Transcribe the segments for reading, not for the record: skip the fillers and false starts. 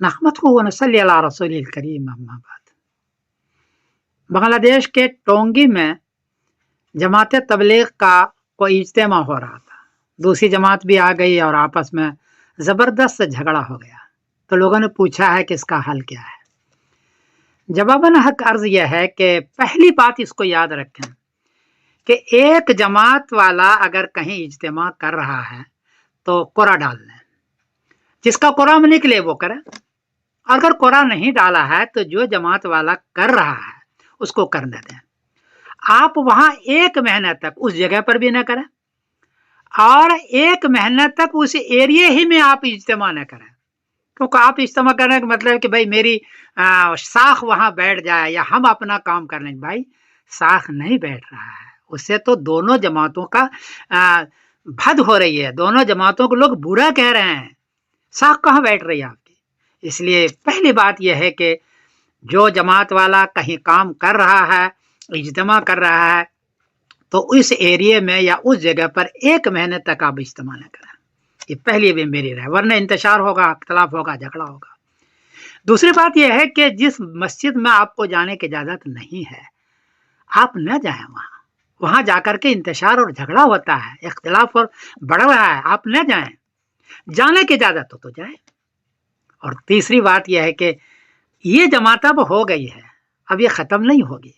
नहमदुहु व नसल्ली अला रसूलिल करीम अम्मा बाद। बांग्लादेश के टोंगी में जमात तबलीग का कोई इज्तिमा हो रहा था। दूसरी जमात भी आ गई और आपस में ज़बरदस्त झगड़ा हो गया। तो लोगों ने पूछा है कि इसका हल क्या है। जवाबन हक अर्ज यह है कि पहली बात इसको याद रखें कि एक जमात वाला अगर कहीं इज्तिमा कर रहा है तो कोरा डाल लें, जिसका कोरा में निकले वो करे। अगर कोरा नहीं डाला है तो जो जमात वाला कर रहा है उसको करने दें। आप वहां 1 महीने तक उस जगह पर भी न करें और 1 महीने तक उस एरिया ही में आप इज्तिमा न करें, क्योंकि आप इज्तिमा करने का मतलब कि भाई मेरी साख वहां बैठ जाए या हम अपना काम कर लें। भाई साख नहीं बैठ रहा है, उससे तो दोनों जमातों का भद हो रही है, दोनों जमातों को लोग बुरा कह रहे हैं। साख कहाँ बैठ रही है आपकी? इसलिए पहली बात यह है कि जो जमात वाला कहीं काम कर रहा है, इज्तिमा कर रहा है, तो उस एरिया में या उस जगह पर 1 महीने तक आप इज्तिमा न करें। ये पहली भी मेरी राय, वरना इंतशार होगा, अख्तलाफ होगा, झगड़ा होगा। दूसरी बात यह है कि जिस मस्जिद में आपको जाने की इजाजत नहीं है आप न जाएं। वहां जाकर के इंतशार और झगड़ा होता है, इख्तिलाफ और बढ़ रहा है, आप न जाएं। जाने की इजाजत हो तो जाए। और तीसरी बात यह है कि ये जमात अब हो गई है, अब ये खत्म नहीं होगी।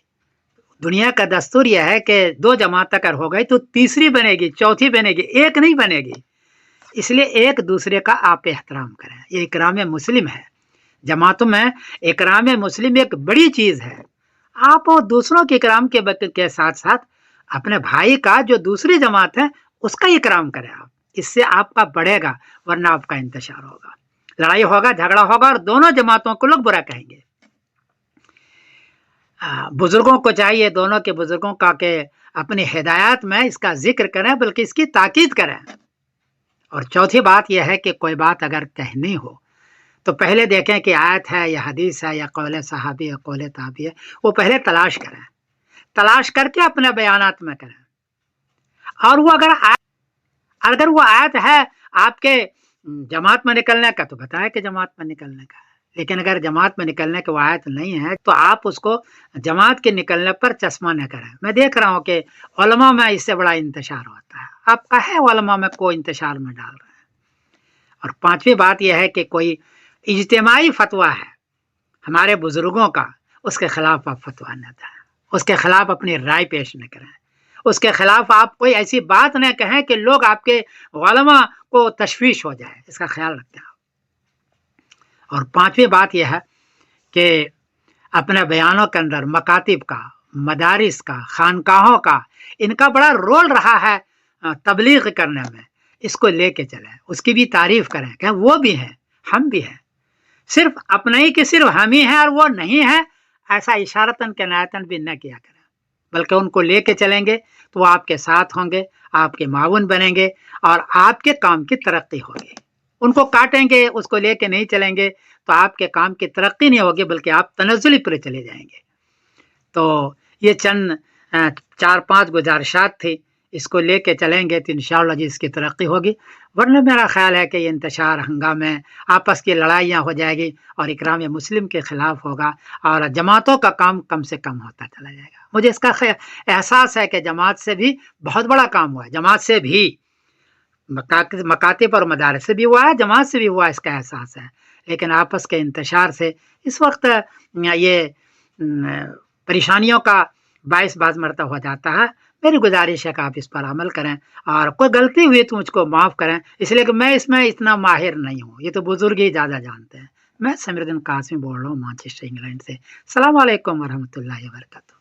दुनिया का दस्तूर यह है कि 2 जमात अगर हो गई तो तीसरी बनेगी, चौथी बनेगी, एक नहीं बनेगी। इसलिए एक दूसरे का आप एहतराम करें, ये इकराम मुस्लिम है। जमातों में इकराम मुस्लिम एक बड़ी चीज है। आप दूसरों के इकराम के साथ साथ अपने भाई का जो दूसरी जमात है उसका इकराम करें आप, इससे आपका बढ़ेगा, वरना आपका इंतशार होगा, लड़ाई होगा, झगड़ा होगा और दोनों जमातों को लोग बुरा कहेंगे। बुजुर्गों को चाहिए, दोनों के बुजुर्गों का के अपनी हिदायत में इसका जिक्र करें, बल्कि इसकी ताकीद करें। और चौथी बात यह है कि कोई बात अगर कहनी हो तो पहले देखें कि आयत है या हदीस है या कौल सहाबी है, कौल ताबी है, वो पहले तलाश करें, तलाश करके अपने बयानात में करें। और वो अगर वो आयत है आपके जमात में निकलने का तो बताए कि जमात में निकलने का है, लेकिन अगर जमात में निकलने की वो आयत नहीं है तो आप उसको जमात के निकलने पर चश्मा न करें। मैं देख रहा हूँ कि उलमा में इससे बड़ा इंतशार होता है, आप कहे उलमा में कोई इंतशार में डाल रहे हैं। और पांचवी बात यह है कि कोई इज्तिमाई फतवा है हमारे बुजुर्गों का, उसके खिलाफ आप फतवा न दें, उसके खिलाफ अपनी राय पेश न करें, उसके खिलाफ आप कोई ऐसी बात न कहें कि लोग आपके उलमा को तशवीश हो जाए, इसका ख्याल रखें। और पांचवी बात यह है कि अपने बयानों के अंदर मकातिब का, मदारिस का, खानकाहों का, इनका बड़ा रोल रहा है तबलीग करने में, इसको लेके चलें, उसकी भी तारीफ करें कि वो भी हैं, हम भी हैं। सिर्फ अपने ही कि सिर्फ हम ही हैं और वो नहीं है, ऐसा इशारतन के नायतन भी न किया करें, बल्कि उनको लेके चलेंगे तो वो आपके साथ होंगे, आपके मावन बनेंगे और आपके काम की तरक्की होगी। उनको काटेंगे, उसको लेके नहीं चलेंगे तो आपके काम की तरक्की नहीं होगी, बल्कि आप तनज़्ज़ुली पर चले जाएंगे। तो ये चंद 4-5 गुजारिशात थी, इसको लेके चलेंगे तो इंशाअल्लाह जी इसकी तरक्की होगी। वरना मेरा ख्याल है कि ये इंतशार, हंगामे, आपस की लड़ाइयाँ हो जाएगी और इकराम मुस्लिम के खिलाफ होगा और जमातों का काम कम से कम होता चला जाएगा। मुझे इसका एहसास है कि जमात से भी बहुत बड़ा काम हुआ है, जमात से भी, मकातिब और मदारिस से भी हुआ है, जमात से भी हुआ, इसका एहसास है। लेकिन आपस के इंतशार से इस वक्त ये परेशानियों का बाइस बाज मरतब हो जाता है। मेरी गुजारिश है कि आप इस पर अमल करें और कोई गलती हुई तो मुझको माफ़ करें, इसलिए कि मैं इसमें इतना माहिर नहीं हूँ, ये तो बुजुर्ग ही ज़्यादा जानते हैं। मैं समीरुद्दीन कासिमी बोल रहा हूँ मैनचेस्टर इंग्लैंड से। अस्सलाम वालेकुम वरहमतुल्लाहि वबरकातुहू।